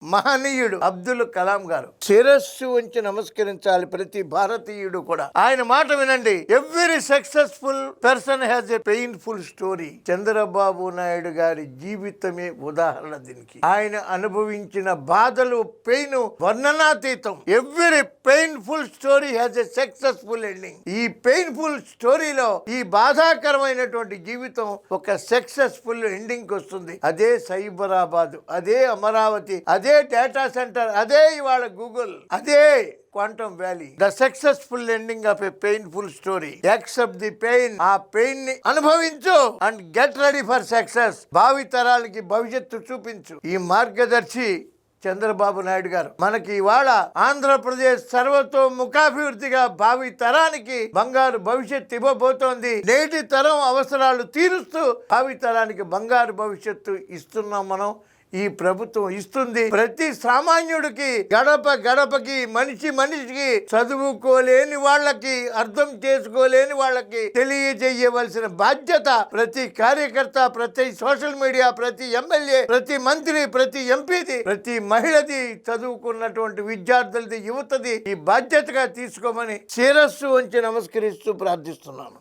మహనీయుడు అబ్దుల్ కలాం గారు. శిరస్సు ఉంచి నమస్కరించాలి ప్రతి భారతీయుడు కూడా. ఆయన మాట వినండి. Every successful person has a painful story. Chandrababu Naidu గారి జీవితమే ఉదాహరణ దీనికి. ఆయన అనుభవించిన బాధలు, పెయిన్ వర్ణనాతీతం. Every painful story has a successful ending. ఈ పెయిన్ఫుల్ స్టోరీలో ఈ బాధాకరమైనటువంటి జీవితం ఒక సక్సెస్ఫుల్ ఎండింగ్ వస్తుంది. అదే సైబరాబాద్, అదే అమరావతి, అదే డేటా సెంటర్, అదే ఇవాళ గూగుల్, అదే quantum valley. The successful ending of a painful story. Accept the pain. ఆ పెయిన్ ని అనుభవించు and get ready for success. భావి తరాలకి భవిష్యత్తు చూపించు. ఈ మార్గదర్శి చంద్రబాబు నాయుడు గారు మనకి ఇవాళ ఆంధ్రప్రదేశ్ సర్వతోముఖాభివృద్ధిగా భావి తరానికి బంగారు భవిష్యత్తు ఇవ్వబోతోంది. నేటి తరం అవసరాలు తీరుస్తూ భావి తరానికి బంగారు భవిష్యత్తు ఇస్తున్నాం మనం. ఈ ప్రభుత్వం ఇస్తుంది. ప్రతి సామాన్యుడికి, గడప గడపకి, మనిషి మనిషికి, చదువుకోలేని వాళ్ళకి, అర్థం చేసుకోలేని వాళ్ళకి తెలియజేయవలసిన బాధ్యత ప్రతి కార్యకర్త, ప్రతి సోషల్ మీడియా, ప్రతి ఎమ్మెల్యే, ప్రతి మంత్రి, ప్రతి ఎంపీది, ప్రతి మహిళది, చదువుకున్నటువంటి విద్యార్థులది, యువతది ఈ బాధ్యతగా తీసుకోమని శిరస్సు వంచి నమస్కరిస్తూ ప్రార్థిస్తున్నాను.